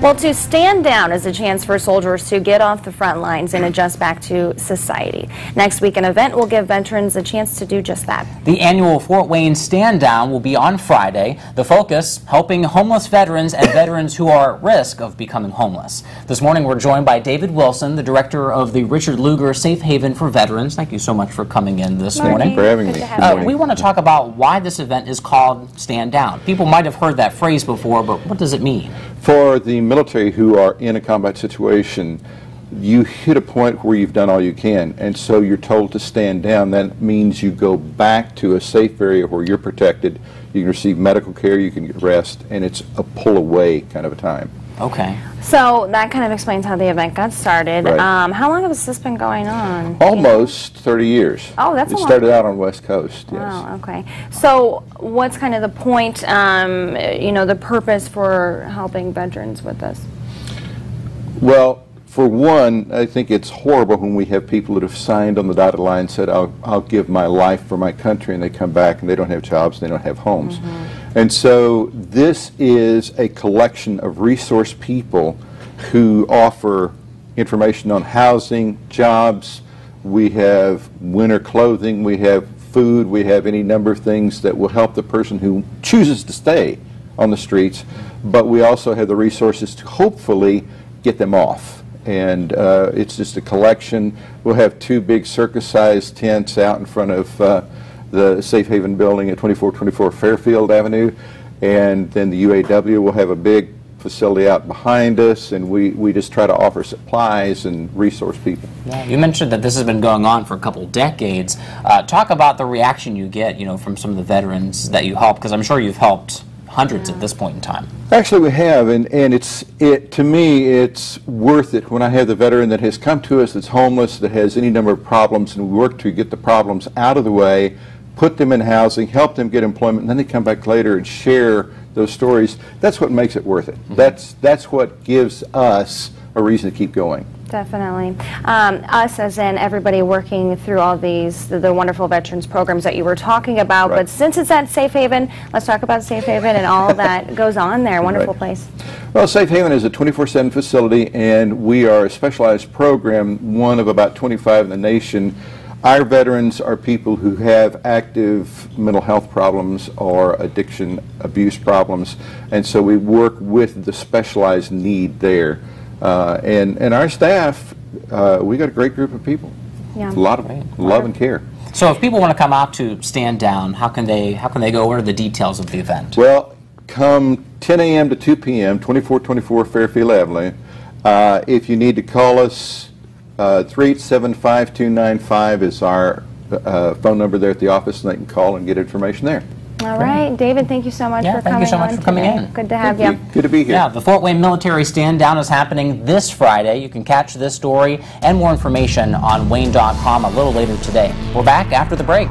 Well, to stand down is a chance for soldiers to get off the front lines and adjust back to society. Next week, an event will give veterans a chance to do just that. The annual Fort Wayne Stand Down will be on Friday. The focus, helping homeless veterans and veterans who are at risk of becoming homeless. This morning, we're joined by David Wilson, the director of the Richard Lugar Safe Haven for Veterans. Thank you so much for coming in this morning. Thank you for having me. We want to talk about why this event is called Stand Down. People might have heard that phrase before, but what does it mean? For the military who are in a combat situation, you hit a point where you've done all you can, and so you're told to stand down. That means you go back to a safe area where you're protected, you can receive medical care, you can get rest, and it's a pull away kind of a time. Okay. So that kind of explains how the event got started. Right. How long has this been going on? Almost 30 years. Oh, that's a long It started out on West Coast, yes. Wow, okay. So what's kind of the point, the purpose for helping veterans with this? Well, for one, I think it's horrible when we have people that have signed on the dotted line and said, I'll give my life for my country, and they come back and they don't have jobs, and they don't have homes. And so this is a collection of resource people who offer information on housing, jobs. We have winter clothing, we have food, we have any number of things that will help the person who chooses to stay on the streets, but we also have the resources to hopefully get them off. And it's just a collection. We'll have two big circus-sized tents out in front of the Safe Haven building at 2424 Fairfield Avenue, and then the UAW will have a big facility out behind us, and we just try to offer supplies and resource people. Yeah, you mentioned that this has been going on for a couple decades. Talk about the reaction you get, from some of the veterans that you help, because I'm sure you've helped hundreds at this point in time. Actually, we have, and to me, it's worth it when I have the veteran that has come to us that's homeless, that has any number of problems, and we work to get the problems out of the way, put them in housing, help them get employment, and then they come back later and share those stories. That's what makes it worth it. That's what gives us a reason to keep going. Definitely. Us as in everybody working through all these, the wonderful veterans programs that you were talking about. Right. But since it's at Safe Haven, let's talk about Safe Haven and all that goes on there. Wonderful place. Well, Safe Haven is a 24/7 facility, and we are a specialized program, one of about 25 in the nation. Our veterans are people who have active mental health problems or addiction, abuse problems, and so we work with the specialized need there. And our staff, we got a great group of people. Yeah. A lot of love and care. So if people want to come out to Stand Down, how can they go? What are the details of the event? Well, come 10 a.m. to 2 p.m., 2424 Fairfield Avenue. If you need to call us, 387-5295 is our phone number there at the office, and they can call and get information there. All right, David, thank you so much for coming. Thank you so much for coming in. Good to have you. Good to be here. Yeah, the Fort Wayne Military Stand Down is happening this Friday. You can catch this story and more information on Wayne.com a little later today. We're back after the break.